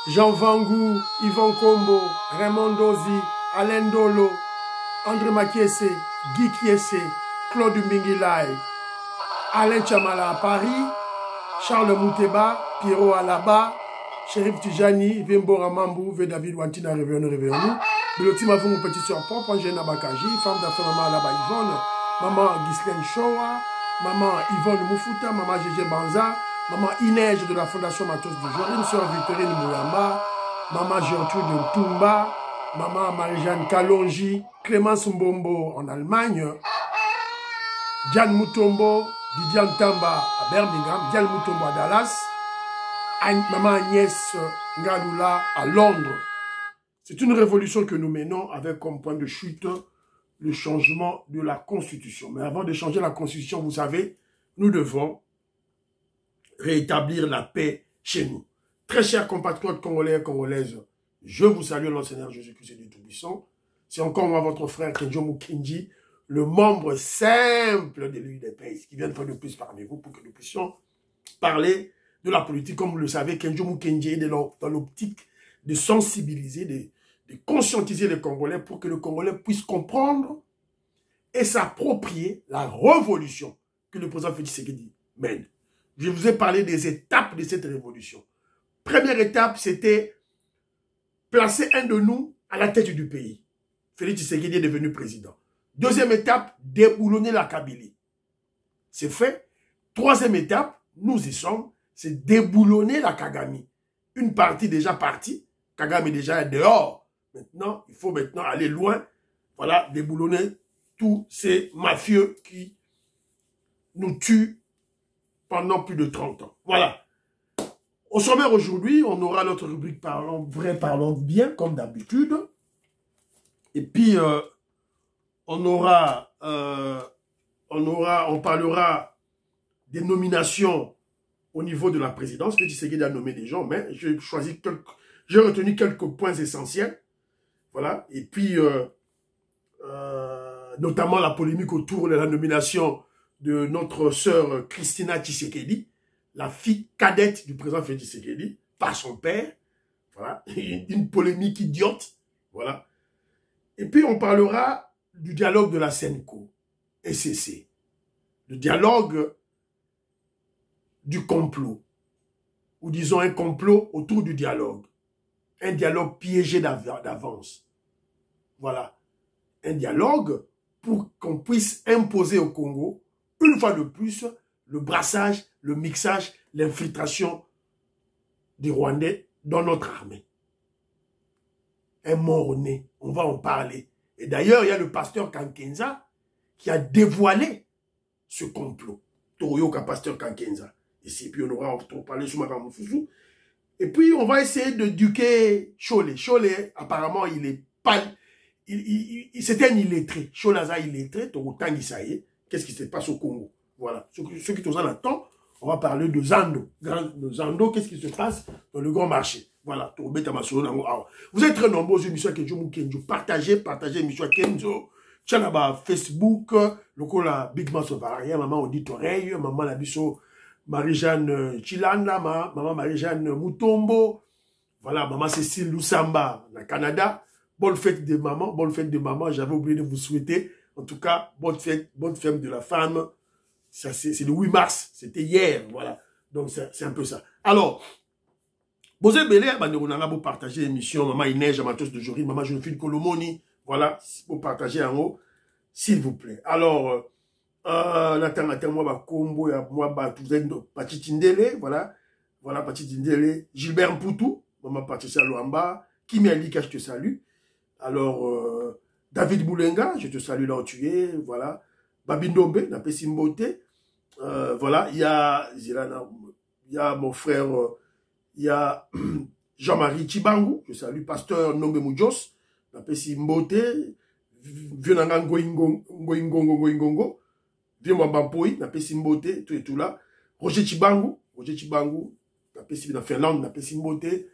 Jean Vangou, Yvon Kombo, Raymond Dozi, Alain Dolo, André Makiese, Guy Kiese, Claude Mbingilai, Alain Chamala à Paris, Charles Mouteba, Pierrot Alaba, Chérif Tijani, Vembo Ramambou, V. David Wantina, Réveillon, Biloti Mavou, mon petit soeur propre, Angène Bakaji, femme d'affaires maman Alaba Yvonne, maman Ghislaine Showa, maman Yvonne Moufouta, maman Gégé Banza, maman Inège de la Fondation Matos de Jorine, sœur Victorine Mouyamba, maman Gertrude Ntumba, maman Marie-Jeanne Kalonji, Clémence Mbombo en Allemagne, Diane Moutombo, Didier Ntamba à Birmingham, Diane Moutombo à Dallas, maman Agnès Ngaloula à Londres. C'est une révolution que nous menons avec comme point de chute le changement de la Constitution. Mais avant de changer la Constitution, vous savez, nous devons rétablir la paix chez nous. Très chers compatriotes congolais et congolaises, je vous salue dans le Seigneur Jésus-Christ du Tout-Puissant. C'est encore moi, votre frère Kenjo Mukinji, le membre simple de l'UDPS, qui vient de faire de plus parmi vous pour que nous puissions parler de la politique. Comme vous le savez, Kenjo Mukinji est dans l'optique de sensibiliser, de conscientiser les Congolais pour que le Congolais puisse comprendre et s'approprier la révolution que le président Félix Tshisekedi mène. Je vous ai parlé des étapes de cette révolution. Première étape, c'était placer un de nous à la tête du pays. Félix Tshisekedi est devenu président. Deuxième étape, déboulonner la Kabylie. C'est fait. Troisième étape, nous y sommes, c'est déboulonner la Kagame. Une partie déjà partie, Kagame est déjà dehors. Maintenant, il faut maintenant aller loin. Voilà, déboulonner tous ces mafieux qui nous tuent pendant plus de 30 ans. Voilà. Au sommaire aujourd'hui, on aura notre rubrique Parlons vrai, parlons bien, comme d'habitude. Et puis, on parlera des nominations au niveau de la présidence. Félix Tshisekedi a nommé des gens, mais j'ai retenu quelques points essentiels. Voilà. Et puis, notamment la polémique autour de la nomination de notre sœur Christina Tshisekedi, la fille cadette du président Félix Tshisekedi, par son père. Voilà. Une polémique idiote. Voilà. Et puis, on parlera du dialogue de la Senko, SCC. Le dialogue du complot. Ou disons un complot autour du dialogue. Un dialogue piégé d'avance. Voilà. Un dialogue pour qu'on puisse imposer au Congo, une fois de plus, le brassage, le mixage, l'infiltration des Rwandais dans notre armée. Un mort-né, on va en parler. Et d'ailleurs, il y a le pasteur Kankenza qui a dévoilé ce complot. Toroyoka, pasteur Kankenza. Ici, puis on aura parlé sur Makamoufou. Et puis, on va essayer de duquer Cholé. Cholé, apparemment, il est pas... C'était un illettré. Cholaza illettré, Torotangi Isaïe. Qu'est-ce qui se passe au Congo? Voilà. Ceux qui sont en attente, on va parler de Zando. Zando, qu'est-ce qui se passe dans le grand marché? Voilà. Vous êtes très nombreux aux émissions Kenjo Mukenjo. Partagez l'émission Kenjo. Tchanaba Facebook, le cola Big Mass Ovaria, maman Auditoreille, maman Labiso, Marie-Jeanne Chilanda, maman Marie-Jeanne Moutombo. Voilà, maman Cécile Lusamba, au Canada. Bonne fête de maman, j'avais oublié de vous souhaiter. En tout cas, bonne fête de la femme. C'est le 8 mars, c'était hier, voilà. Donc, c'est un peu ça. Alors, Bosé Belé, vous partagez l'émission, maman Inège, Amatos de Jorine, maman Joséphine Kolomoni, voilà, pour partager en haut, s'il vous plaît. Alors, moi, Combo, moi, Patitindele, voilà, Patitindele, Gilbert Mpoutou, maman Patricia Luamba, Kimi Alika, je te salue. Alors, David Moulenga, je te salue là où tu es, voilà. Babindombe, Napesi Mbote, voilà, il y a mon frère, il y a Jean-Marie Chibangu, je salue pasteur Nombe Moudjos, Napesi Mbote, Vienanga Ngoingongo, Vienwambampoui, Napesi Mbote, tout et tout là, Roger Chibangu, Napesi en Finlande, Napesi Mbote,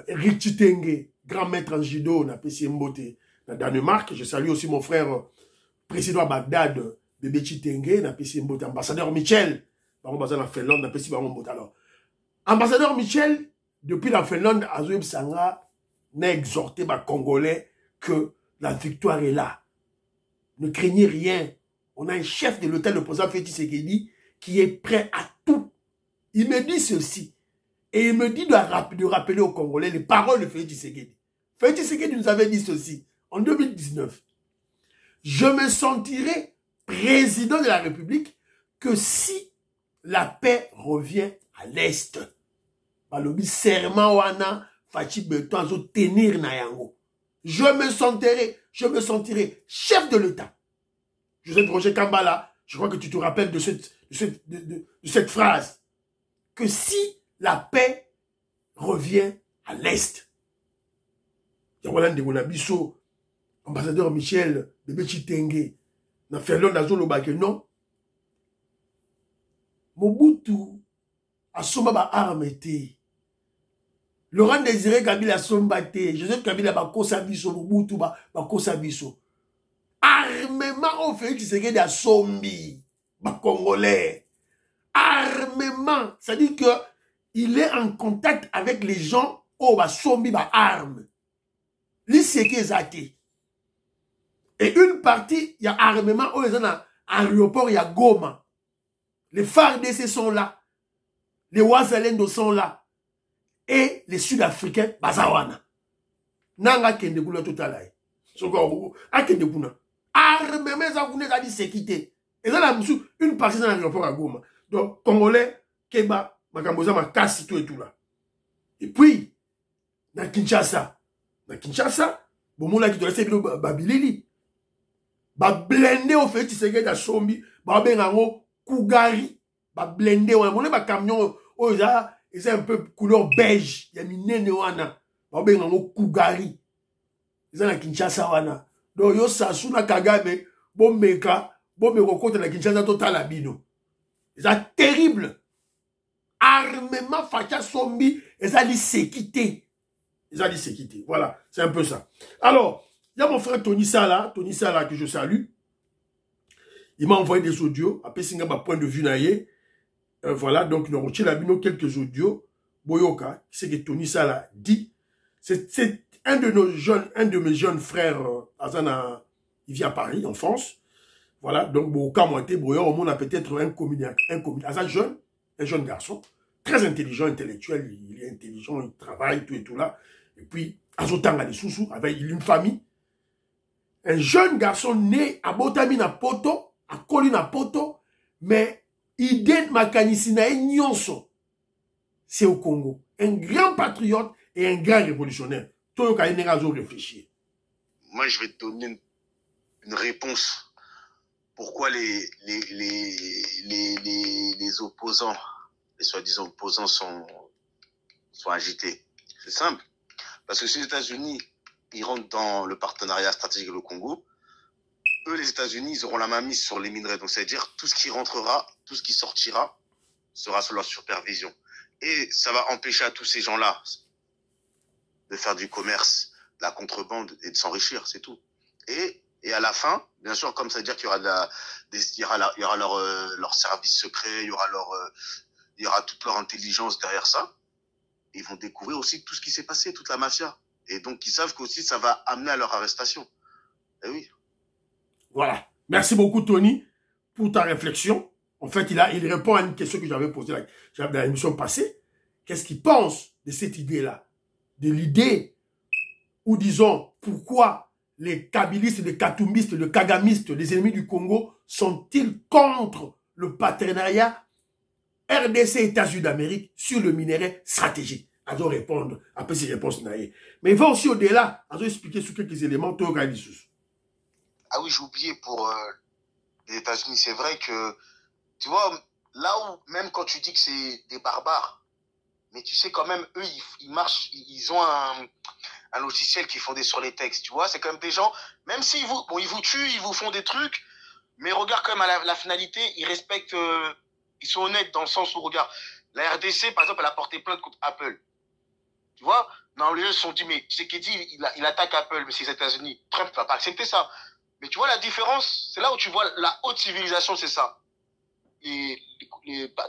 Eric Chitenge, grand maître en judo, Napesi Mbote, dans Danemark, je salue aussi mon frère, président à Bagdad, Bébé Chitenge, Napesi Mbote, ambassadeur Michel, ambassadeur en Finlande, Napesi Mbote. Alors, ambassadeur Michel, depuis la Finlande, Azoïb Sanga n'a exhorté les Congolais que la victoire est là. Ne craignez rien. On a un chef de l'hôtel, le président Félix Tshisekedi, qui est prêt à tout. Il me dit ceci. Et il me dit de rappeler aux Congolais les paroles de Félix Tshisekedi. Félix Tshisekedi nous avait dit ceci en 2019. Je me sentirai président de la République que si la paix revient à l'Est. Balobi serment wana fachi beton azo tenir na yango. Je me sentirai chef de l'État. Joseph Roger Kambala, je crois que tu te rappelles de cette phrase. Que si la paix revient à l'Est. Yawala Ndegona Bisso, ambassadeur Michel de Betchitenge, na Finlande Nazolo Bake, non. Mobutu a somba ba arme te. Laurent Désiré Kabila somba te. Joseph Kabila bakosa biso, Mobutu bakosa biso. Armement au Félix Tshisekedi a sombi, ba Congolais. Armement, c'est-à-dire que il est en contact avec les gens au ba sombi ba arme. L'Isséki est. Et une partie, il y a armement au aéroport, il y a Goma. Les FARDC sont là. Les Wazalendo sont là. Et les Sud-Africains, Bazawana. Nanga Kendekuna Totalaï. Soko Akendekuna. Armement, ça vous n'a dit sécurité. Et là, une partie dans l'aéroport à Goma. Donc, Congolais, Keba, Makamboza, Makasi, tout et tout là. Et puis, dans Kinshasa, bon, là, qui doit rester Babilili. Ba blendé au fait, Tshisekedi a sombi, ba bengango Kougari, ba blendé, on a ba camion, oh, ils un peu couleur beige, il y a mis nene wana, ba bengango Kougari. Ils ont la Kinshasa wana. Donc, yo Sasuna Kagame, bon meka contre la Kinshasa total abino. C'est terrible. Armement facha sombi, ils ont dit séquité. Ils ont dit séquité. Voilà, c'est un peu ça. Alors, il y a mon frère Tony Sala que je salue. Il m'a envoyé des audios. Après, c'est un point de vue naïe. Voilà, donc nous avons quelques audios. Boyoka, c'est que Tony Sala dit. C'est un de mes jeunes frères, Azana, il vit à Paris, en France. Voilà, donc Boyoka Moité, Boyo, on a peut-être un communicant. Azana jeune, un jeune garçon, très intelligent, intellectuel, il est intelligent, il travaille, tout et tout là. Et puis, Azotanga les Soussou, avec une famille. Un jeune garçon né à Botami na poto, à Koli na poto, mais idée makanisina nyonso, c'est au Congo. Un grand patriote et un grand révolutionnaire. Toi, tu as réfléchir. Moi, je vais te donner une réponse. Pourquoi les opposants, les soi-disant opposants sont agités? C'est simple. Parce que si les États-Unis ils rentrent dans le partenariat stratégique avec le Congo, eux, les États-Unis, ils auront la main mise sur les minerais. Donc, c'est-à-dire tout ce qui rentrera, tout ce qui sortira sera sous leur supervision. Et ça va empêcher à tous ces gens-là de faire du commerce, de la contrebande et de s'enrichir, c'est tout. Et à la fin, bien sûr, comme ça veut dire qu'il y aura, il y aura leur service secret, il y aura toute leur intelligence derrière ça. Ils vont découvrir aussi tout ce qui s'est passé, toute la mafia. Et donc, ils savent qu'aussi, ça va amener à leur arrestation. Eh oui. Voilà. Merci beaucoup, Tony, pour ta réflexion. En fait, il répond à une question que j'avais posée dans l'émission passée. Qu'est-ce qu'il pense de cette idée-là? De l'idée, ou disons, pourquoi les kabylistes, les katumbistes, les kagamistes, les ennemis du Congo, sont-ils contre le partenariat RDC États-Unis d'Amérique sur le minerai stratégique? À répondre, après ces réponses naïves. Mais il va aussi au-delà, à expliquer sur quelques éléments. Ah oui, j'ai oublié pour les États-Unis. C'est vrai que, tu vois, là où, même quand tu dis que c'est des barbares, mais tu sais quand même, eux, ils marchent, ils ont un logiciel qui est fondé sur les textes, tu vois. C'est quand même des gens, même s'ils ils vous tuent, ils vous font des trucs, mais regarde quand même à la finalité, ils respectent, ils sont honnêtes dans le sens où, regarde, la RDC, par exemple, elle a porté plainte contre Apple. Tu vois, non, les gens se sont dit, mais Tshisekedi, il attaque Apple, mais c'est les États-Unis. Trump ne va pas accepter ça. Mais tu vois la différence, c'est là où tu vois la haute civilisation, c'est ça. Les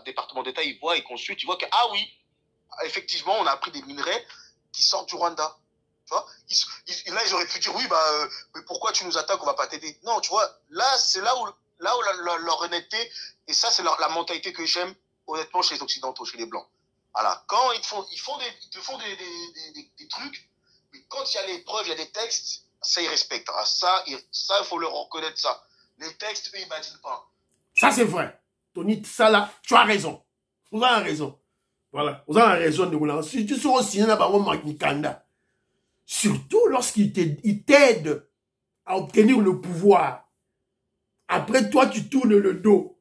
départements d'État, ils voient, ils consultent, ils voient que, ah oui, effectivement, on a appris des minerais qui sortent du Rwanda. Tu vois, là, ils auraient pu dire, oui, mais pourquoi tu nous attaques, on va pas t'aider. Non, tu vois, là, c'est là où leur honnêteté, et ça, c'est la mentalité que j'aime, honnêtement, chez les Occidentaux, chez les Blancs. Voilà. Quand ils te font des trucs, mais quand il y a les preuves, il y a des textes, ça, ils respectent. Ah, ça, il faut leur reconnaître ça. Les textes, eux, ils badinent pas. Ça, c'est vrai. Tony, ça là, tu as raison. Vous avez raison. Voilà. Vous avez raison de vous lancer. Si tu seras aussi un Mikanda, surtout lorsqu'il t'aide à obtenir le pouvoir, après toi, tu tournes le dos.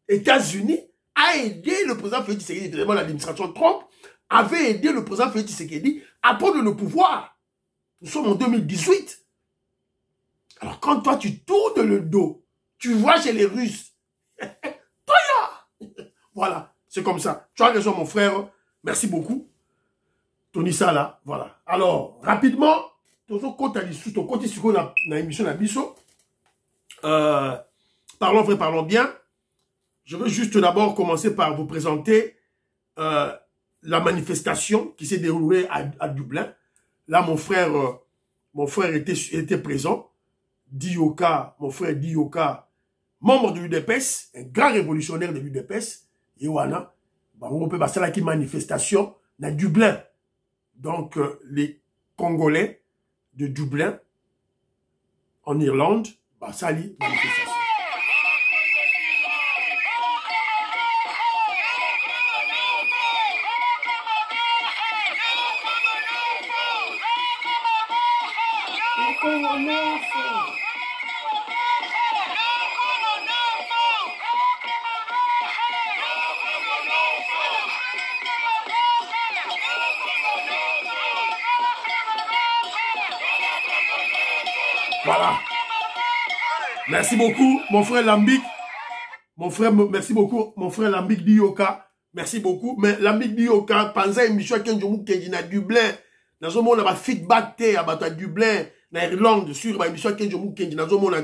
États-Unis a aidé le président Félix Tshisekedi, évidemment l'administration Trump, avait aidé le président Félix Tshisekedi à prendre le pouvoir. Nous sommes en 2018. Alors quand toi, tu tournes le dos, tu vois chez les Russes, voilà, c'est comme ça. Tu as raison, mon frère. Merci beaucoup. Tony Sala, voilà. Alors, rapidement, parlons vrai, parlons bien. Je veux juste d'abord commencer par vous présenter la manifestation qui s'est déroulée à Dublin. Là, mon frère était présent. Dioka, mon frère Dioka, membre de l'UDPS, un grand révolutionnaire de l'UDPS. Yoana, on peut passer là qui manifestation à Dublin. Donc, les Congolais de Dublin, en Irlande, ça lit manifestation. Voilà. Merci beaucoup, mon frère Lambik. Merci beaucoup, mon frère Lambik Dioka. Merci beaucoup. Mais Lambik Dioka, pensez à une mission qui est à Dublin. Dans ce monde, on a feedback à Dublin, en Irlande, sur une mission qui est dans ce monde.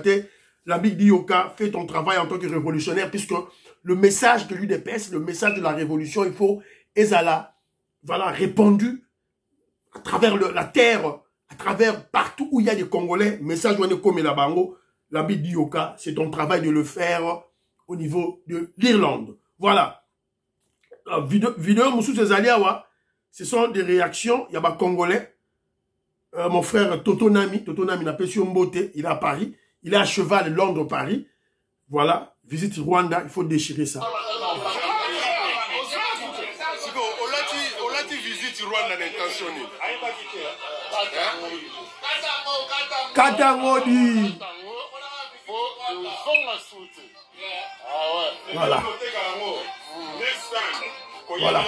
Lambik Dioka, fais ton travail en tant que révolutionnaire, puisque le message de l'UDPS, le message de la révolution, il faut, Ezala, voilà, répandu à travers la terre, à travers partout où il y a des Congolais, message comme la Bango, Lambik Dioka, c'est ton travail de le faire au niveau de l'Irlande. Voilà. Vidéo Moussou Césaliawa, ce sont des réactions, il y a des Congolais. Mon frère Toto Nami n'a pas su Mbote, il est à Paris, il est à cheval Londres-Paris. Voilà, visite Rwanda, il faut déchirer ça. Katangodi. Voilà. Voilà.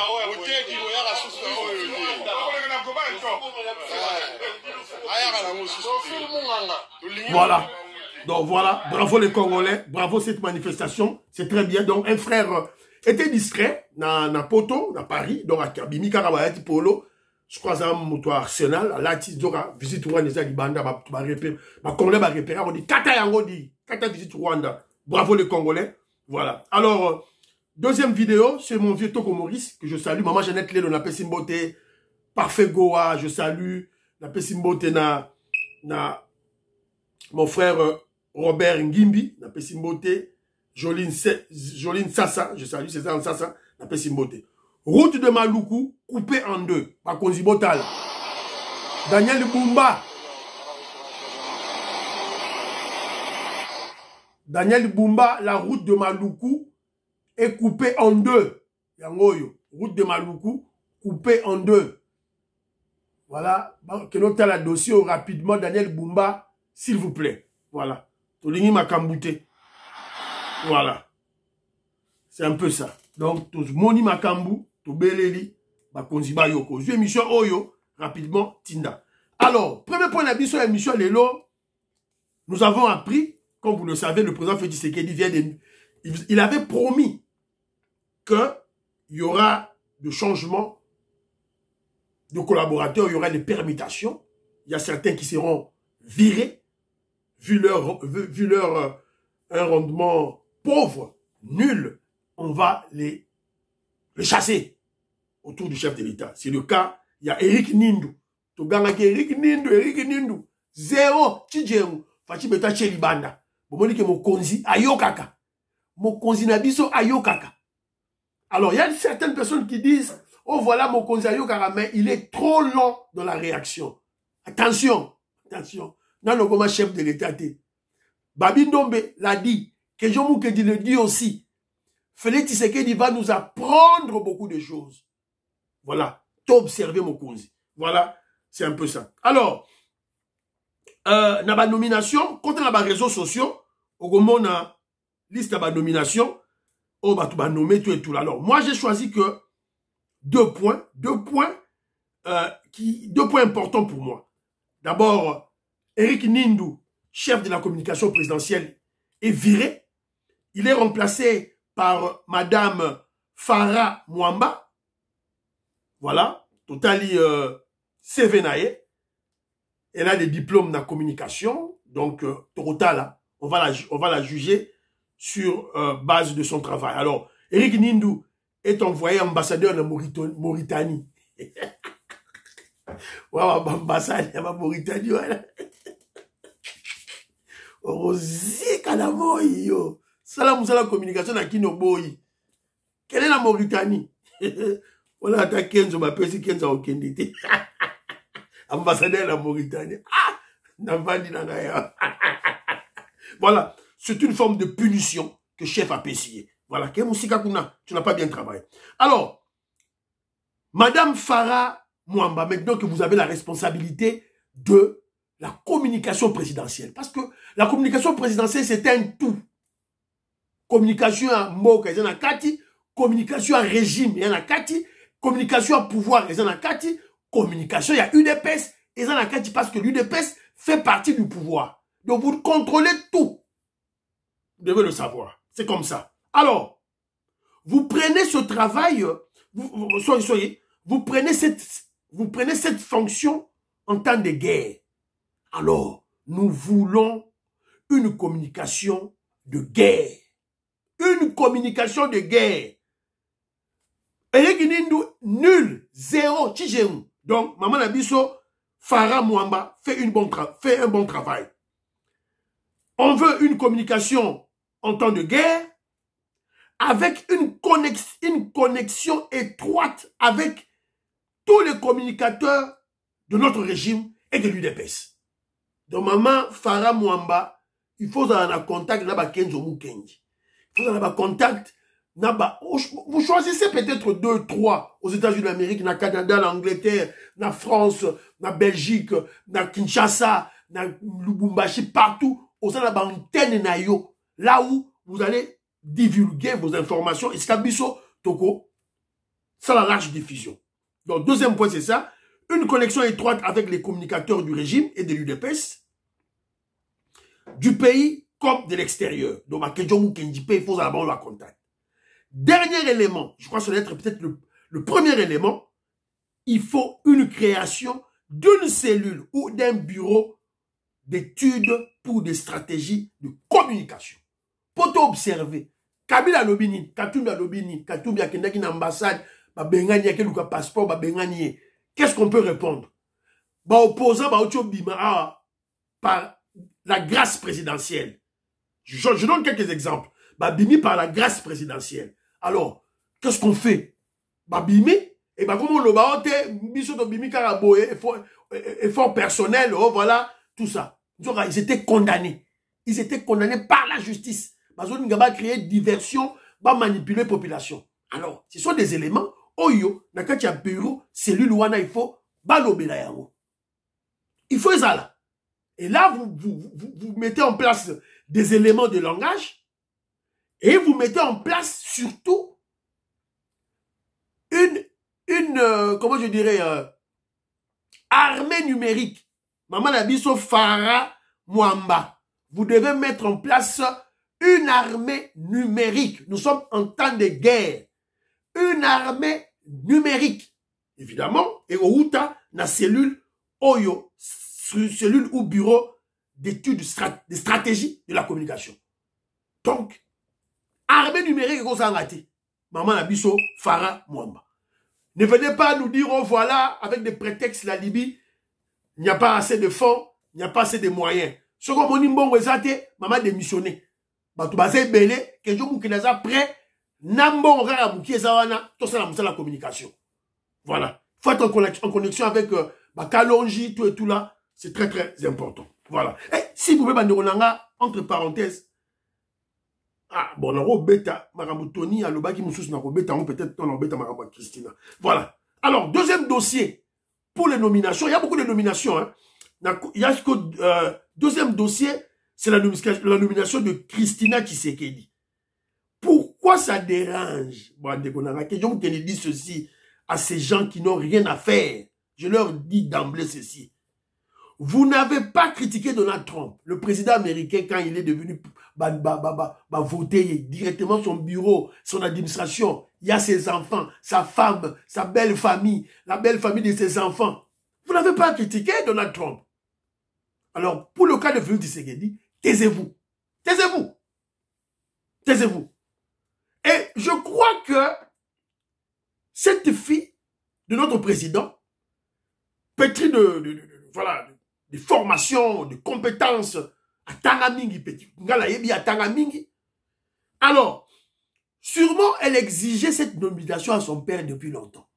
Voilà. Donc voilà, bravo les Congolais, bravo cette manifestation, c'est très bien. Donc un frère était discret dans Poto, dans Paris, donc à Kabimi Karabayati Polo. Je crois à mon Arsenal, là, tu dois visiter Rwanda, Libanda, ma Congolais va repérer, on dit Kata Yango dit, Kata visite Rwanda. Bravo les Congolais. Voilà. Alors, deuxième vidéo, c'est mon vieux Toko Maurice, que je salue. Maman Jeannette Lé, on appelle Simbote, Parfait Goa, je salue. On appelle Simbote, mon frère Robert Ngimbi, on appelle Simbote. Joline Sassa, je salue César Sassa, on appelle Simbote. Route de Maluku, coupée en deux, par Konzibotal. Daniel Bumba. Daniel Bumba, la route de Maluku est coupée en deux. Yangoyo, route de Maluku, coupée en deux. Voilà. Que nous la dossier rapidement, Daniel Bumba, s'il vous plaît. Voilà. Tolingi Makambouté. Voilà. C'est un peu ça. Donc, Moni Makambu, Beleli, Bakonziba Yoko. Je émission Oyo, rapidement, Tinda. Alors, premier point d'émission, émission Lelo, nous avons appris, comme vous le savez, le président Félix Tshisekedi vient de... Il avait promis qu'il y aura de changements de collaborateurs, il y aura des permutations. Il y a certains qui seront virés, vu leur un rendement pauvre, nul. On va les chasser. autour du chef de l'État. C'est le cas, il y a Eric Nindu. Eric Nindu. Zéro. Tchidjeng. Fachi beta chelibanda. Bomoni ke mokonzi ayokaka. Mokonzi nabiso ayokaka. Alors, il y a certaines personnes qui disent, oh voilà mokonzi ayokaka, mais il est trop lent dans la réaction. Attention. Attention. Non, le comment chef de l'État. Babi Ndombe l'a dit. Que Jean Moukedi le dit aussi. Félix Tshisekedi va nous apprendre beaucoup de choses. Voilà. T'observer mokonzi. Voilà. C'est un peu ça. Alors, dans la nomination, quand on a les réseaux sociaux, on a liste de nomination, on va nommer tout et tout. Alors, moi, j'ai choisi que deux points importants pour moi. D'abord, Eric Nindu, chef de la communication présidentielle, est viré. Il est remplacé par Madame Farah Mwamba. Voilà. Totali Sevenaye. Elle a des diplômes dans la communication. Donc, total, on va la juger sur base de son travail. Alors, Eric Nindu est envoyé ambassadeur de Mauritanie. Ambassade de Mauritanie, voilà. Rosé Kalamoy, yo. Salam la communication à Kinoboy. Quelle est la Mauritanie? Voilà, t'as Kenzo, ma pèse Kenzo au Kendité. Ambassadeur de la Mauritanie. Ah! Voilà. C'est une forme de punition que chef a payé. Voilà. Tu n'as pas bien travaillé. Alors, Madame Farah Mwamba, maintenant que vous avez la responsabilité de la communication présidentielle. Parce que la communication présidentielle, c'est un tout. Communication à Moka, il y en a Kati. Communication à régime, il y en a Kati. Communication à pouvoir, il y en a Kati. Communication, il y a UDPS, il y en a Kati parce que l'UDPS fait partie du pouvoir. Donc vous contrôlez tout. Vous devez le savoir. C'est comme ça. Alors, vous prenez ce travail, vous prenez cette fonction en temps de guerre. Alors, nous voulons une communication de guerre. Une communication de guerre. Eric Nindu, nul, zéro, tchigéou. Donc, Maman Nabiso, Farah Mwamba fait un bon travail. On veut une communication en temps de guerre avec une connexion étroite avec tous les communicateurs de notre régime et de l'UDPS. Donc, Maman Farah Mwamba, il faut avoir un contact avec Kenzo Mukendi. Il faut avoir un contact. Vous choisissez peut-être 2, 3 aux États-Unis d'Amérique, dans le Canada, l'Angleterre, la France, la Belgique, dans Kinshasa, dans Lubumbashi, partout, au sein de la antenne Nayo, là où vous allez divulguer vos informations. Et Skabiso, Toko, ça la large diffusion. Donc, deuxième point, c'est ça. Une connexion étroite avec les communicateurs du régime et de l'UDPS, du pays comme de l'extérieur. Donc, ma Kedjomu Kenjipe, il faut avoir le contact. Dernier élément, je crois que ça doit être peut-être le premier élément, il faut une création d'une cellule ou d'un bureau d'études pour des stratégies de communication. Pour t'observer, Kabila Lobini, Katumbi Lobini, Katumbi Akendaki n'ambassade, Bengani Akeluka passeport, Bengani, qu'est-ce qu'on peut répondre? Opposant, par la grâce présidentielle. Je donne quelques exemples. Bimi par la grâce présidentielle. Alors, qu'est-ce qu'on fait? Bimi, et comment le baote, biso de Bimi Karaboé, effort personnel, oh voilà, tout ça. Ils étaient condamnés. Ils étaient condamnés par la justice. Bazon Ngaba créé diversion, va manipuler la population. Alors, ce sont des éléments, oyo, nakatia bureau, cellule wana, il faut, balobela yango. Il faut ça là. Et là, vous mettez en place des éléments de langage et vous mettez en place surtout comment je dirais, armée numérique. Maman Nabiso Farah Mwamba. Vous devez mettre en place une armée numérique. Nous sommes en temps de guerre. Une armée numérique. Évidemment, et au na cellule Oyo, cellule ou bureau d'études de stratégie de la communication. Donc, armée numérique, Maman Nabiso Farah Mwamba. Ne venez pas nous dire, oh voilà, avec des prétextes, la Libye, il n'y a pas assez de fonds, il n'y a pas assez de moyens. Ce que mon imbongo ezate, maman démissionné. Batou basé belé, que je mouki naza prêt, nambon rara mouki ezawana, tout ça la communication. Voilà. Faut être en connexion avec Kalonji, tout et tout là. C'est très très important. Voilà. Et si vous pouvez banderonanga, entre parenthèses, ah, bon, on a bêta, Maramou Tony, à l'obaki moussous n'a bêta, on peut-être on a bêta Maramou Christina. Voilà. Alors, deuxième dossier, pour les nominations, il y a beaucoup de nominations, hein. Il y a deuxième dossier, c'est la nomination de Christina Tshisekedi. Pourquoi ça dérange? Bon, je dis ceci à ces gens qui n'ont rien à faire. Je leur dis d'emblée ceci. Vous n'avez pas critiqué Donald Trump, le président américain, quand il est devenu voter directement son bureau, son administration. Il y a ses enfants, sa femme, sa belle famille, la belle famille de ses enfants. Vous n'avez pas critiqué Donald Trump. Alors, pour le cas de Félix Tshisekedi, taisez-vous. Taisez-vous. Taisez-vous. Et je crois que cette fille de notre président, pétrie voilà, de formation, de compétences, à Tangamingi, petit. À Tangamingi. Alors, sûrement, elle exigeait cette nomination à son père depuis longtemps.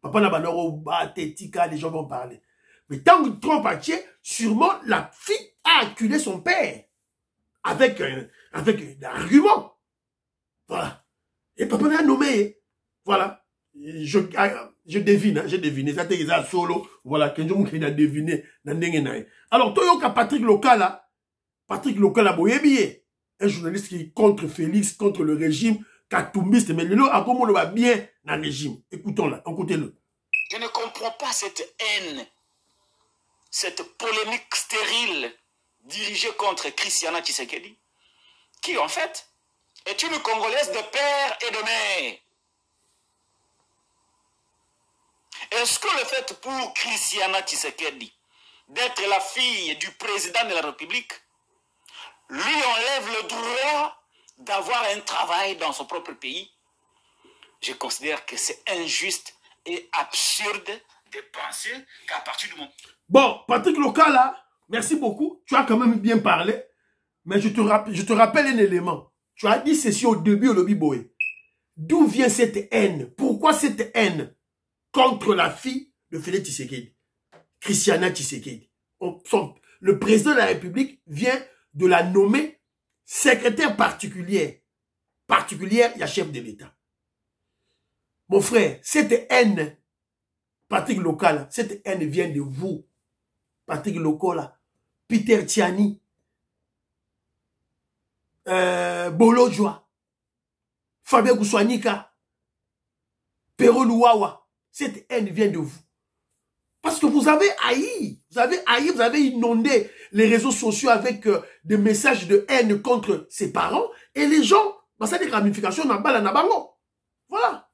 Papa Nabanoro, Tika, les gens vont parler. Mais tant que Trump a tué, sûrement, la fille a acculé son père. Avec un argument. Voilà. Et papa l'a nommé. Voilà. Je devine, hein, j'ai deviné. Ça t'est solo. Voilà. Kenjou a deviné. Alors, Toyoka Patrick Lokala, Boyebiye, un journaliste qui est contre Félix, contre le régime, katoumiste, mais le a comment le va bien dans le régime. Écoutons-le, écoutez-le. Je ne comprends pas cette haine, cette polémique stérile dirigée contre Christiana Tshisekedi, qui en fait est une Congolaise de père et de mère. Est-ce que le fait pour Christiana Tshisekedi d'être la fille du président de la République lui enlève le droit d'avoir un travail dans son propre pays? Je considère que c'est injuste et absurde de penser qu'à partir du moment... Bon, Patrick Lokala, merci beaucoup. Tu as quand même bien parlé. Mais je te rappelle un élément. Tu as dit ceci au début au lobby boy. D'où vient cette haine? Pourquoi cette haine contre la fille de Félix Tshisekedi, Christiana Tshisekedi? Le président de la République vient de la nommer secrétaire particulière. Particulière, il y a chef de l'État. Mon frère, cette haine, Patrick Lokala, cette haine vient de vous. Patrick Lokala, Peter Tiani, Bolo Joa, Fabien Goussouanika, Pero Louawa. Cette haine vient de vous. Parce que vous avez haï, vous avez inondé les réseaux sociaux avec des messages de haine contre ses parents. Et les gens, ça a des ramifications dans bala na bango. Voilà.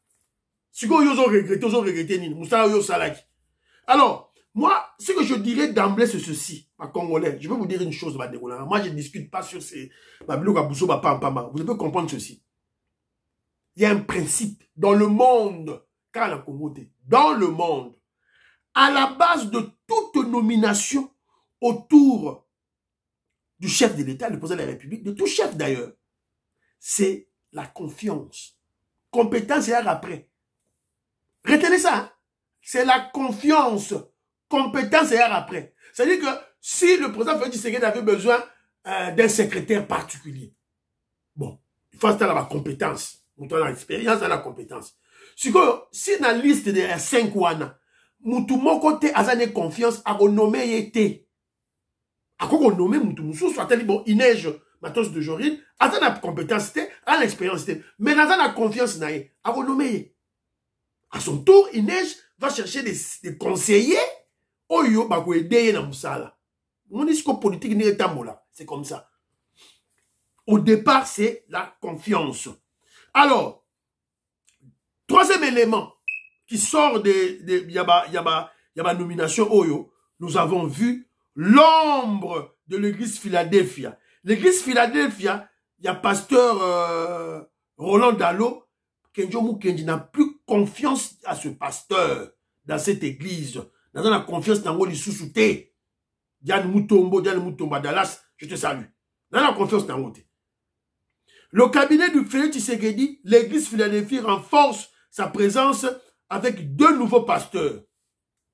Alors, moi, ce que je dirais d'emblée, c'est ceci, ma Congolais. Je vais vous dire une chose, moi, je ne discute pas sur ces... Vous devez comprendre ceci. Il y a un principe dans le monde, car la Congolais, dans le monde, à la base de toute nomination autour du chef de l'État, le président de la République, de tout chef d'ailleurs, c'est la confiance. Compétence et après. Retenez ça, hein? C'est la confiance, compétence et après. C'est-à-dire que si le président Félix Tshisekedi avait besoin d'un secrétaire particulier, bon, il faut avoir la compétence, l'expérience et la compétence. Si dans la liste des 5 wana, Moutou côté azane confiance à nommer été. À quoi on nomme Moutou Moussou, soit-il bon, il neige, matos de Jorine, azane la compétence, à l'expérience, mais azane la confiance naïe, à nommer. À son tour, il neige, va chercher des conseillers, oyo, bah, quoi, aider na moussala. Mon discours politique n'est pas là. C'est comme ça. Au départ, c'est la confiance. Alors, troisième élément qui sort de Yaba nomination Oyo, nous avons vu l'ombre de l'église Philadelphia. L'église Philadelphia, il y a pasteur Roland Dallot, Kenjo Moukendi n'a plus confiance à ce pasteur dans cette église. Dans la confiance dans l'Issousouté. Diane Moutomba Dallas, je te salue. Dans la confiance dans l'Issousouté. Le cabinet du Félix Tshisekedi, l'église Philadelphie renforce sa présence avec 2 nouveaux pasteurs.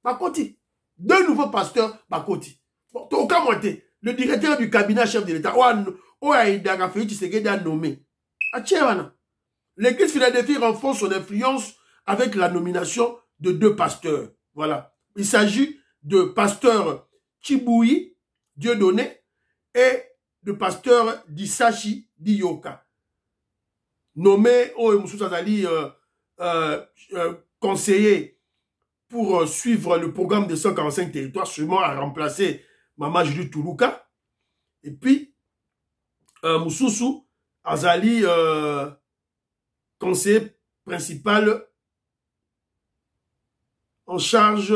Bakoti. 2 nouveaux pasteurs, Bakoti. Bon, aucun moitié. Le directeur du cabinet chef de l'État, Félix Tshisekedi a nommé. L'église Philadelphie renforce son influence avec la nomination de 2 pasteurs. Voilà. Il s'agit de pasteur Chiboui, Dieudonné, et de pasteur Disachi Diyoka. Nommé conseiller pour suivre le programme de 145 territoires, seulement à remplacer Mama Julie Toulouka. Et puis, Moussoussou Azali, conseiller principal en charge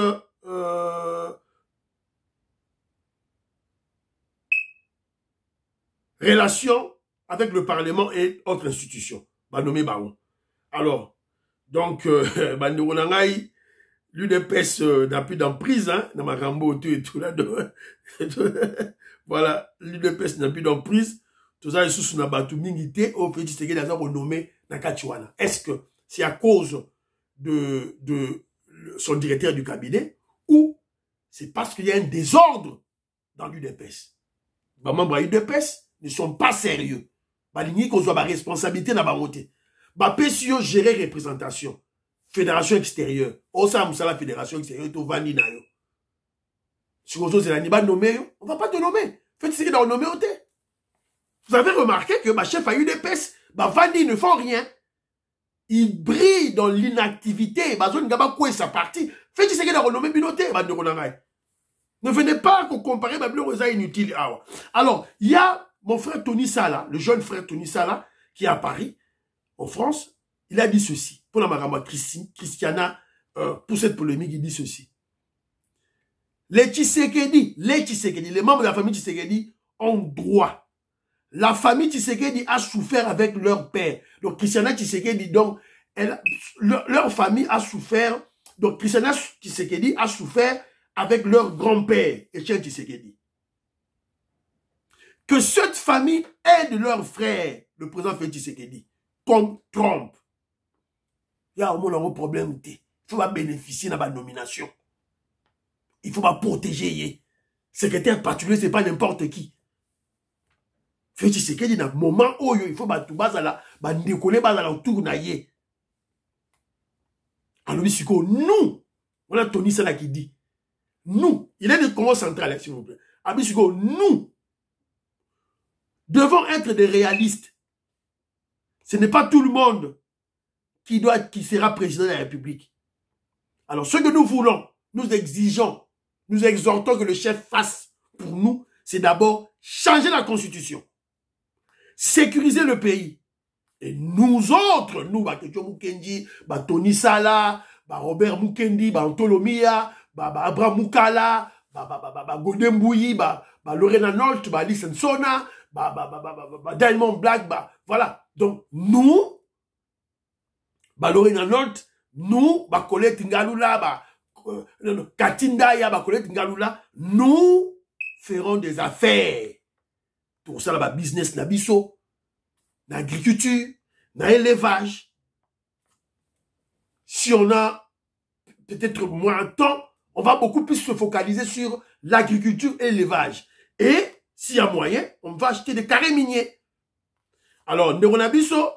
relations avec le Parlement et autres institutions. Nommé Baron. Alors, donc, l'UDPS n'a plus d'emprise, hein, dans ma rambo et tout là. Voilà, l'UDPS n'a plus d'emprise. Tout ça, sous son abattu mingité, au fait, c'est qu'il a renommé Nakachiwana. Est-ce que c'est à cause de son directeur du cabinet ou c'est parce qu'il y a un désordre dans l'UDPS? Les membres de l'UDPS ne sont pas sérieux. Ils ont la responsabilité dans la montée. PSIO gérer représentation. Fédération extérieure. Osa la fédération extérieure, tu vas dire. Si vous avez nommé, on ne va pas te nommer. Faites ce qu'il a nommé au thé. Vous avez remarqué que ma chef a eu des pèses. Vandi ne font rien. Il brille dans l'inactivité. Sa partie. Faites ce qu'il a renommé Binoté. Ne venez pas comparer ma bleu inutile. Alors, il y a mon frère Tony Sala, le jeune frère Tony Sala, qui est à Paris, en France. Il a dit ceci. Pour la marama Christiana, pour cette polémique, il dit ceci. Les Tshisekedi, les membres de la famille Tshisekedi ont droit. La famille Tshisekedi a souffert avec leur père. Donc, Christiana Tshisekedi, donc, leur famille a souffert. Donc, Christiana Tshisekedi a souffert avec leur grand-père, Etienne Tshisekedi. Que cette famille aide leur frère, le président Félix Tshisekedi, comme Trump. Il y a au moins un problème. Il faut pas bénéficier de la nomination. Il faut pas protéger. Secrétaire particulier, ce n'est pas n'importe qui. Félix Tshisekedi, dans le moment où il faut décoller autour de yé. Alors, nous, on a Tony Sala qui dit, nous, il est de Congo central, s'il vous plaît. Abisiko, nous devons être des réalistes. Ce n'est pas tout le monde qui sera président de la République. Alors, ce que nous voulons, nous exigeons, nous exhortons que le chef fasse pour nous, c'est d'abord changer la constitution, sécuriser le pays. Et nous autres, nous, Kecho Mukendi, Tony Sala, Robert Mukendi, Antolomia, Abraham Moukala, Godembouyi, Lorena Nolt, Alison Sona, Diamond Black, voilà. Donc, nous, Lorena Nolt, nous, Colette Ngalula, Katindaya, Colette Ngalula, nous ferons des affaires. Pour ça, là, business, na biso, na agriculture, na élevage. Si on a peut-être moins de temps, on va beaucoup plus se focaliser sur l'agriculture et l'élevage. Et s'il y a moyen, on va acheter des carrés miniers. Alors, Ndoronabiso,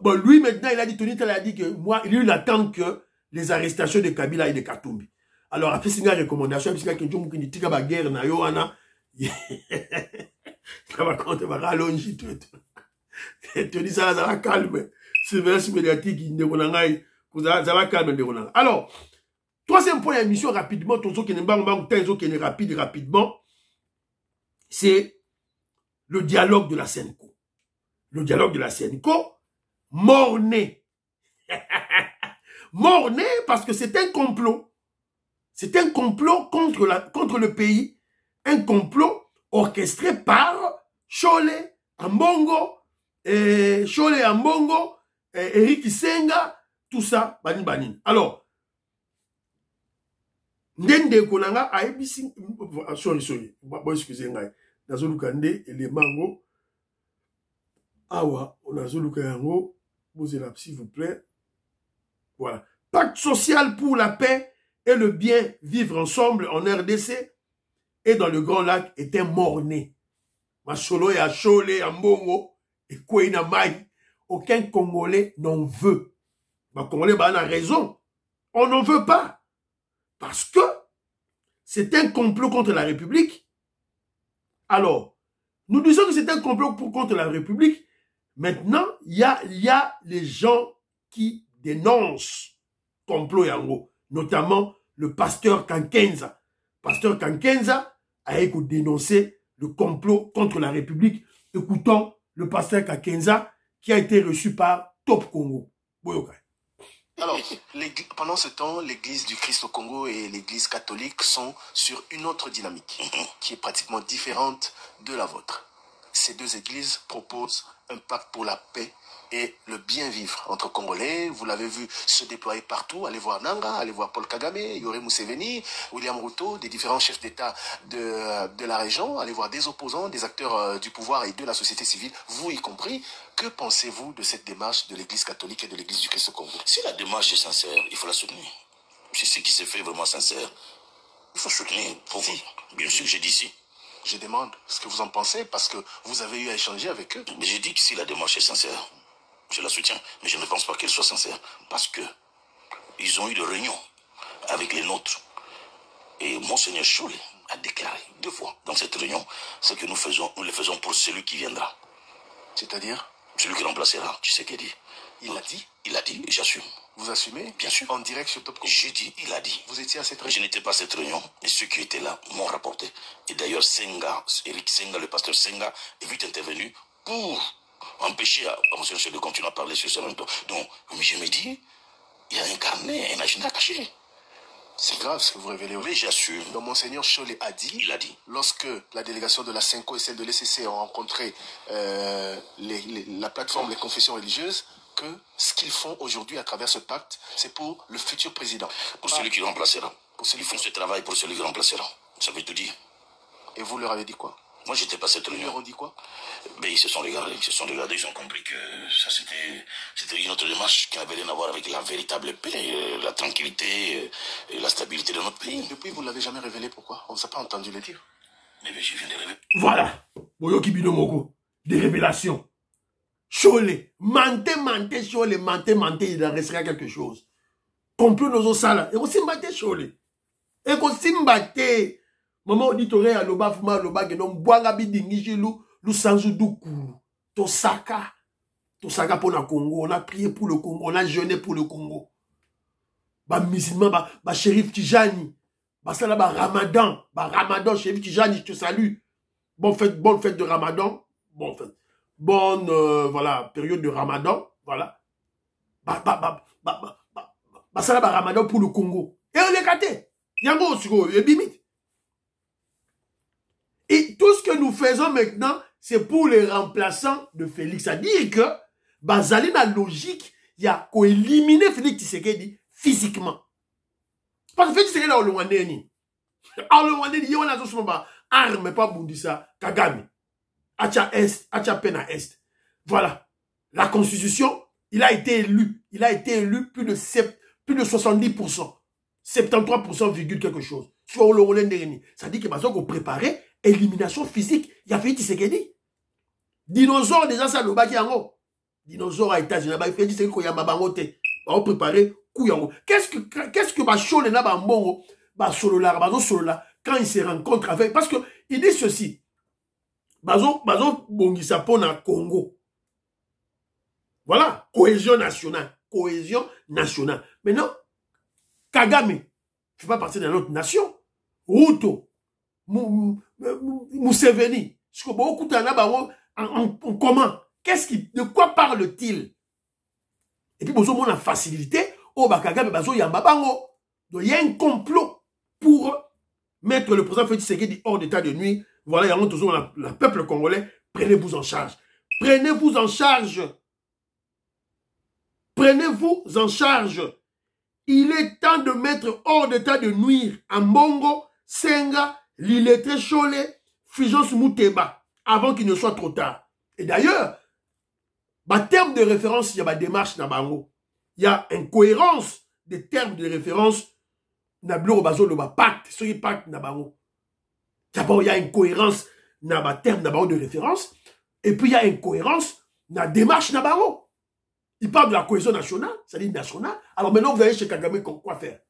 bon, lui maintenant, il a dit, Tony, il a dit que moi, il attend que les arrestations de Kabila et de Katumbi. Alors, après, c'est une recommandation, parce qu'il y a une guerre, na yo, ana, ça va compter, va rallonger tout. Tony, ça va calme. Surveillance médiatique, ça va calme. Alors, troisième point d'émission, rapidement, rapidement, c'est le dialogue de la Senko. Le dialogue de la Senko, mort-né. Mort-né parce que c'est un complot. C'est un complot contre le pays. Un complot orchestré par Cholet, Ambongo Chole Ambongo, Eric Senga, tout ça, banin. Alors, Ndende Konanga, Aibisi, sorry, excusez-moi, Nazolukande, et les mango, Awa, on a Zolukayango, s'il vous plaît. Voilà. Pacte social pour la paix et le bien vivre ensemble en RDC et dans le Grand Lac était mort-né. Macholo et Achole, Ambongo, et Kouina Mai, aucun Congolais n'en veut. Les Congolais, on a raison. On n'en veut pas. Parce que c'est un complot contre la République. Alors, nous disons que c'est un complot contre la République. Maintenant, il y a les gens qui dénoncent complot yango, notamment le pasteur Kankenza. Pasteur Kankenza a dénoncé le complot contre la République. Écoutons le pasteur Kankenza qui a été reçu par Top Congo. Alors, pendant ce temps, l'église du Christ au Congo et l'église catholique sont sur une autre dynamique qui est pratiquement différente de la vôtre. Ces deux églises proposent un pacte pour la paix et le bien vivre entre Congolais. Vous l'avez vu se déployer partout. Allez voir Nanga, allez voir Paul Kagame, Yoweri Museveni, William Ruto, des différents chefs d'État de la région. Allez voir des opposants, des acteurs du pouvoir et de la société civile, vous y compris. Que pensez-vous de cette démarche de l'église catholique et de l'église du Christ au Congo? Si la démarche est sincère, il faut la soutenir. Si ce qui se fait est vraiment sincère, il faut soutenir. Bien sûr, j'ai dit si. Je demande ce que vous en pensez parce que vous avez eu à échanger avec eux. Mais j'ai dit que si la démarche est sincère, je la soutiens. Mais je ne pense pas qu'elle soit sincère parce que ils ont eu des réunions avec les nôtres. Et Monseigneur Chole a déclaré 2 fois dans cette réunion ce que nous le faisons pour celui qui viendra. C'est-à-dire? Celui qui remplacera, tu sais qu'il dit. Il l'a dit? Il l'a dit et j'assume. Vous assumez? Bien sûr. En direct sur Top Congo? J'ai dit, il a dit. Vous étiez à cette réunion? Je n'étais pas à cette réunion. Et ceux qui étaient là m'ont rapporté. Et d'ailleurs, Eric Senga, le pasteur Senga, est vite intervenu pour empêcher à M. Chole de continuer à parler sur ce même temps. Donc, je me dis, il y a un carnet, un agenda caché. C'est grave ce que vous révélez. Oui, j'assume. Donc, Monseigneur Chole a dit, il a dit, lorsque la délégation de la CENCO et celle de l'ECC ont rencontré la plateforme Les Confessions Religieuses, que ce qu'ils font aujourd'hui à travers ce pacte, c'est pour le futur président. Pour celui qui le remplacera. Ils font ce travail pour celui qui le remplacera. Ça veut tout dire. Et vous leur avez dit quoi? Moi, j'étais pas à cette réunion. Ils leur ont dit quoi? Mais ils se sont regardés, ils ont compris que ça c'était une autre démarche qui n'avait rien à voir avec la véritable paix, la tranquillité et la stabilité de notre pays. Depuis, vous ne l'avez jamais révélé, pourquoi? On ne vous a pas entendu le dire. Mais je viens de révéler. Voilà. Boyoki Binomoko. Des révélations. Chole. Mante, Chole, mante, il en restera quelque chose. Complot nos sala. Et on s'y mate Chole. Et on s'y mate. Maman auditore à loba fuma loba genom boanga bidingi lu sanzu duku. Tosaka pour le Congo. On a prié pour le Congo. On a jeûné pour le Congo. Ba musulman, ba Chérif Tijani. Ba sala ba Ramadan. Ba Ramadan, Chérif Tijani, je te salue. Bonne fête de Ramadan. Bonne voilà, période de Ramadan. Voilà. Ba sala ba Ramadan pour le Congo. Et on est gâté. Yango Osugo, et bimit. Et tout ce que nous faisons maintenant, c'est pour les remplaçants de Félix. C'est-à-dire que, bazali na logique, il y a qu'à éliminer Félix Tshisekedi physiquement. Parce que Félix Tshisekedi a Olongwandeni. Olongwandeni, il y a un arme, pas Bundisa, Kagame. Acha Est, Acha Pena Est. Voilà. La Constitution, il a été élu. Il a été élu plus de 70%. 73% virgule quelque chose. Soit Olongwandeni. Ça dit que parce qu'on préparait élimination physique, il y a Félix Tshisekedi. Dinosaure déjà ça le baki yango. Dinosaure à États-Unis, il fait Tshisekedi ko yamba bango te. On préparer coup yango. Qu'est-ce que ba Chole na ba mbongo, ba solola, ba solola quand il se rencontre avec parce que il dit ceci. Bazo bongisa pona Congo. Voilà, cohésion nationale, Maintenant Kagame fait pas partie de notre nation. Ruto Museveni, en commun. De quoi parle-t-il? Et puis, on a facilité, donc il y a un complot pour mettre le président Félix Tshisekedi hors d'état de nuit. Voilà, il y a toujours le peuple congolais, prenez-vous en charge. Prenez-vous en charge. Prenez-vous en charge. Il est temps de mettre hors d'état de nuire à Mbongo, Senga, l'illettré Cholet, Fulgence Mouteba, avant qu'il ne soit trop tard. Et d'ailleurs, en termes de référence, il y a ma démarche na bango. Il y a incohérence des termes de référence na bloro bazo le pacte, ce qui pacte na bango. D'abord, il y a incohérence na ba terme na bango de référence, et puis il y a incohérence na démarche na bango. Il parle de la cohésion nationale, c'est-à-dire nationale. Alors maintenant, vous allez chez Kagame, quoi faire?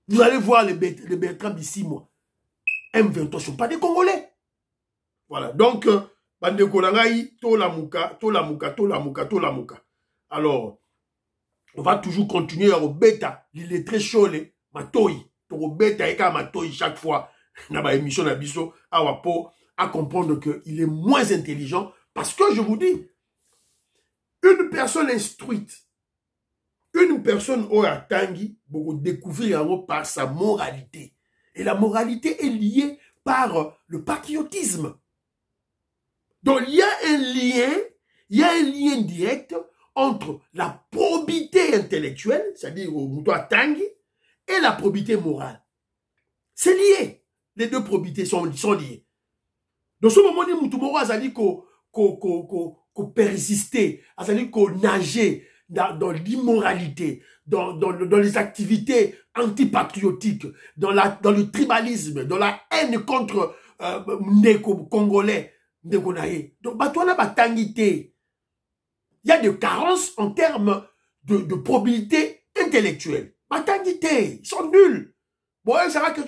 Vous allez voir les Bertrand d'ici, moi. M23 ne sont pas des Congolais. Voilà. Donc, Bande Kolangaï, Tolamuka. Alors, on va toujours continuer à bêta. Il est très chaud, Matoi. Bêta et Matoi chaque fois. Dans ma émission, à comprendre qu'il est moins intelligent. Parce que je vous dis, une personne instruite, une personne au Tangi, beaucoup découvrir par sa moralité. Et la moralité est liée par le patriotisme. Donc il y a un lien direct entre la probité intellectuelle, c'est-à-dire au Moutoua Tangi, et la probité morale. C'est lié. Les deux probités sont liées. Dans ce moment, Moutoumoro a dit qu'on persistait, c'est-à-dire qu'on nageait dans l'immoralité, dans les activités antipatriotiques, dans le tribalisme, dans la haine contre les Congolais. Donc, il y a des carences en termes de probité intellectuelle. Ils sont nuls. Bon, ça va que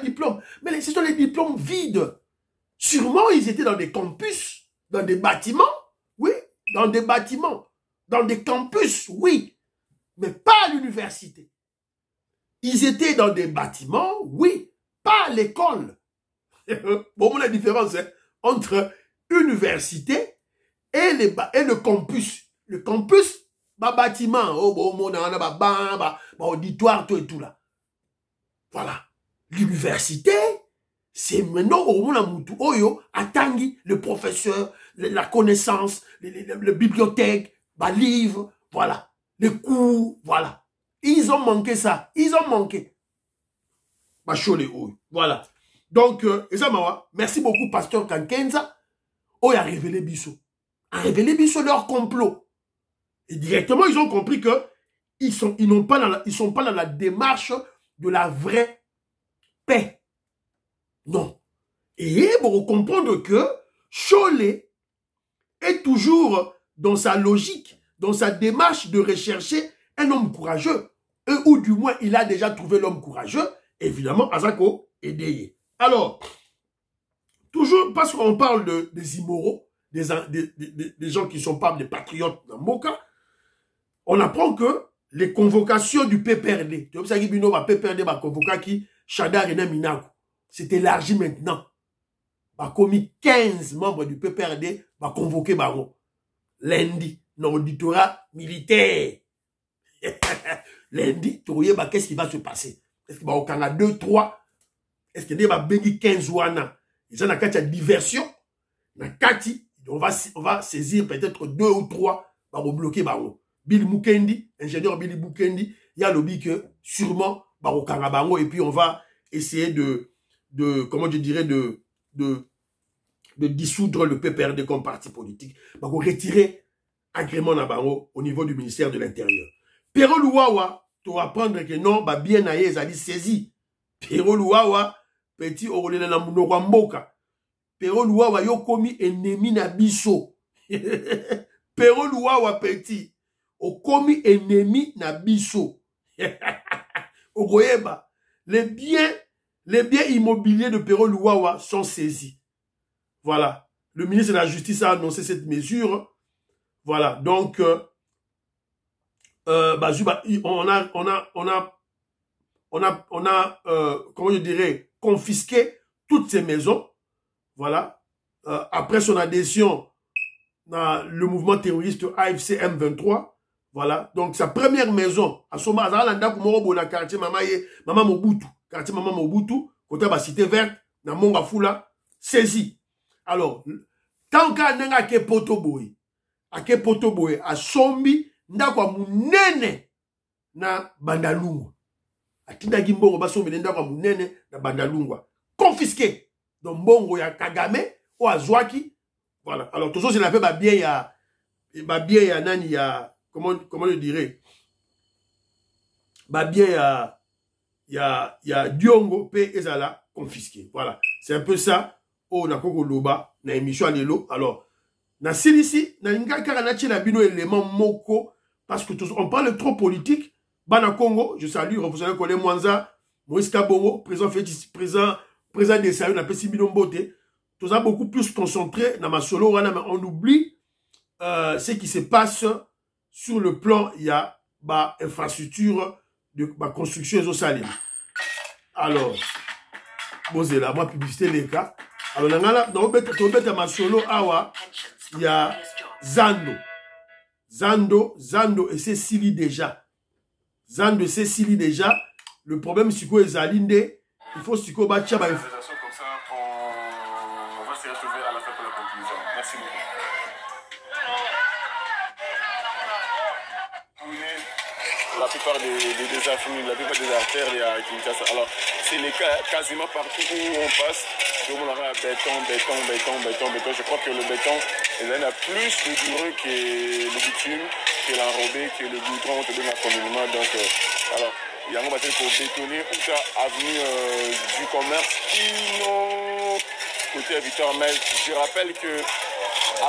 diplôme. Mais ce sont les diplômes vides. Sûrement, ils étaient dans des campus, dans des bâtiments, oui, dans des bâtiments, dans des campus, oui, mais pas à l'université. Ils étaient dans des bâtiments, oui, pas à l'école. Bon, la différence entre université et le campus. Le campus, bâtiment, auditoire, tout et tout là. Voilà. L'université, c'est maintenant au moment où Oyo Atangi, le professeur, la connaissance, la bibliothèque, les livres, voilà. Les cours, voilà. Ils ont manqué ça. Ils ont manqué. Voilà. Donc, merci beaucoup, pasteur Kankenza. Oyo a révélé Bissot. A révélé Bissot leur complot. Et directement, ils ont compris que ils sont pas dans la démarche de la vraie paix. Non. Et pour comprendre que Cholet est toujours dans sa logique, dans sa démarche de rechercher un homme courageux, ou du moins il a déjà trouvé l'homme courageux, évidemment, Azako et Deye. Alors, toujours parce qu'on parle des immoraux, des gens qui ne sont pas des patriotes dans Moka, on apprend que les convocations du PPRD, c'est élargi maintenant. Bah, commis 15 membres du PPRD va convoquer Baron. Lundi, dans l'auditorat militaire. Lundi, tu vois, qu'est-ce qui va se passer? Est-ce qu'il va y avoir 2, 3? Est-ce qu'il va y avoir 15 wana? Ils ont une diversion. On va saisir peut-être 2 ou 3 pour bloquer Baron. Bill Mukendi, ingénieur Billy Mukendi, il y a lobby que sûrement Baron Kangabango, et puis on va essayer comment je dirais, de dissoudre le PPRD comme parti politique. Bah, pour retirer agrément Nabango au niveau du ministère de l'Intérieur. Pero Louawa, tu vas apprendre que non, bah, bien aïe, ça dit saisi. Pero Louawa, petit orolé na Mboka. Pero Louawa, yo komi ennemi na biso. Pero Louawa, petit, o komi ennemi na biso. Ogoyeba, les biens immobiliers de Pero Louawa sont saisis. Voilà. Le ministre de la Justice a annoncé cette mesure. Voilà. Donc, on a comment je dirais, confisqué toutes ces maisons. Voilà. Après son adhésion dans le mouvement terroriste AFC M23. Voilà. Donc, sa première maison, à Soma, dans quartier Maman Mobutu. Quartier Maman Mobutu, côté de la cité verte, dans Mongafula, saisi. Alors, tant qu'à nenga ke potoboy, a sombi, ndakwa munene na bandalungwa. Atinda gimbongo basombi ndakwa munene na bandalungwa. Confisqué. Donc bongo ya Kagame ou Azwaki. Voilà. Alors tout ça c'est la fait bien ya nani ya comment je dirais bien ya Diongo pe ezala confisqué. Voilà. C'est un peu ça. Oh na koko loba na émission lelo. Alors na silisi na ngaka na tchela bino élément moko parce que on parle trop politique. Bana Congo, je salue Revolutionnaire Kole Mwanza, Moïse Kabongo, président des Saïs, on appelle Sibino Mbote. Tout ça beaucoup plus concentré dans ma solo, on oublie ce qui se passe sur le plan, il y a infrastructure de construction et saline. Alors, bon, c'est là, moi, publicité les cas. Alors, dans ma solo, il y a Zando, et c'est Sili déjà. Zando, c'est Sili déjà. Le problème, c'est quoi, Zalinde, il faut que Batia. Comme ça, on va se retrouver à la fin pour la conclusion. Merci beaucoup. La plupart des affluents, la plupart des artères, il y a Kinshasa. Alors, c'est les cas quasiment partout où on passe. Tout le monde aura béton. Je crois que le béton, il en a plus de durée que le bitume, que l'enrobé, que le goudron, que le communément. Donc, alors, il y a un bâtiment pour bétonner ou ça avenue du commerce Kino côté Victor. Mais je rappelle que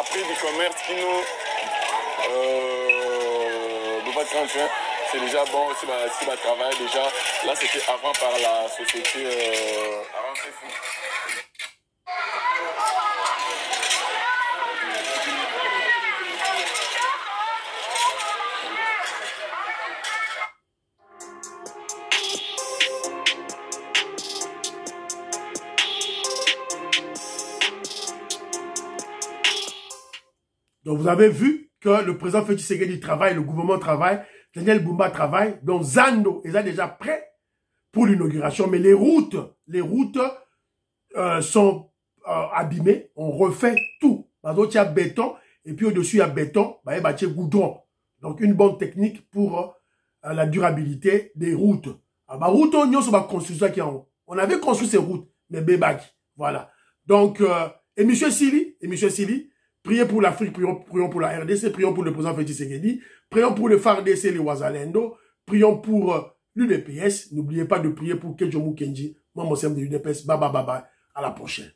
après du commerce Kino, Boulevard 30 juin, c'est déjà bon, si va travailler déjà. Là, c'était avant par la société. Avant, c'est fou. Donc vous avez vu que le président Félix Tshisekedi travaille, le gouvernement travaille, Daniel Bumba travaille, donc Zando est déjà prêt pour l'inauguration, mais les routes sont abîmées, on refait tout. Par exemple, il y a béton, et puis au-dessus il y a béton, il y a goudron. Donc une bonne technique pour la durabilité des routes. On avait construit ces routes, mais bébaki, voilà. Donc, et M. Sili, priez pour l'Afrique, prions pour la RDC, prions pour le président Félix Tshisekedi, prions pour le FARDC, les Ouazalendo, prions pour l'UDPS. N'oubliez pas de prier pour Kejomu Kenji. Moi, mon de l'UDPS. Bye, à la prochaine.